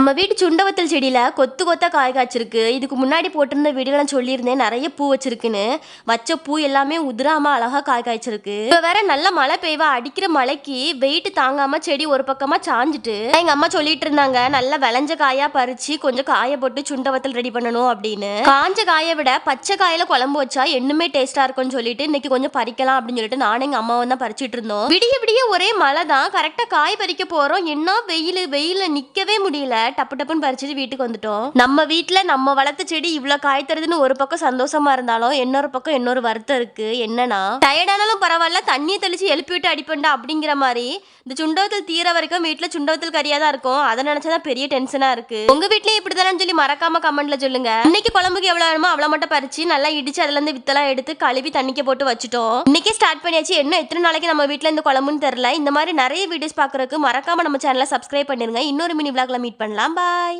நம்ம வீட்டு சுண்டவத்தல் செடியில கொத்து கொத்தா காய் காய்ச்சிருக்கு. இதுக்கு முன்னாடி போட்டிருந்த வீடியோல நான் சொல்லியிருந்தேன் நிறைய பூ வச்சிருக்குன்னு. வச்ச பூ எல்லாமே உதிராம அழகா காய் காய்ச்சிருக்கு. இப்ப வேற நல்ல மழை பெய்வா, அடிக்கிற மழைக்கு வெயிட் தாங்காம செடி ஒரு பக்கமா சாஞ்சிட்டு எங்க அம்மா சொல்லிட்டு இருந்தாங்க நல்லா விளைஞ்ச காயா பறிச்சு கொஞ்சம் காய போட்டு சுண்டவத்தல் ரெடி பண்ணணும் அப்படின்னு. காஞ்ச காயை விட பச்சை காயில குழம்பு வச்சா இன்னுமே டேஸ்டா இருக்கும்னு சொல்லிட்டு இன்னைக்கு கொஞ்சம் பறிக்கலாம் அப்படின்னு சொல்லிட்டு நானும் எங்க அம்மாவும் தான் பறிச்சிட்டு இருந்தோம். விடிய விடிய ஒரே மழை தான். கரெக்டா காய் பறிக்க போறோம், என்ன வெயில நிக்கவே முடியல. டப்பு டப்புன்னு பறிச்சுட்டு வீட்டுக்கு வந்துட்டோம். நம்ம வீட்டுல நம்ம வளர்த்த செடி இவ்வளவு காய் தருதுன்னு ஒரு பக்கம் சந்தோஷமா இருந்தாலும் இன்னொரு பக்கம் இன்னொரு வருத்தம் இருக்கு. என்னன்னா டயர்டானாலும் பரவாயில்ல, தண்ணியை தெளிச்சு எழுப்பி விட்டு அடிப்பண்டா அப்படிங்கிற மாதிரி இந்த சுண்டவத்தல் தீர வரைக்கும் வீட்டுல சுண்டவத்தல் கறியா தான் இருக்கும். அதை நினைச்சதான் பெரிய டென்ஷனா இருக்கு. உங்க வீட்லயும் இப்படிதானு சொல்லி மறக்காம கமெண்ட்ல சொல்லுங்க. இன்னைக்கு குழம்புக்கு எவ்வளவு வேணுமோ அவ்வளவு மட்டும் பறிச்சு நல்லா இடிச்சு அதுல இருந்து வித்தெல்லாம் எடுத்து கழுவி தண்ணிக்க போட்டு வச்சுட்டோம். இன்னைக்கே ஸ்டார்ட் பண்ணியாச்சு. என்ன எத்தனை நாளைக்கு நம்ம வீட்டுல இந்த குழம்புன்னு தெரியல. இந்த மாதிரி நிறைய வீடியோஸ் பாக்குறதுக்கு மறக்காம நம்ம சேனலை சப்ஸ்கிரைப் பண்ணிருங்க. இன்னொரு மினி விளாக்ல மீட் பண்ணலாம். பாய்.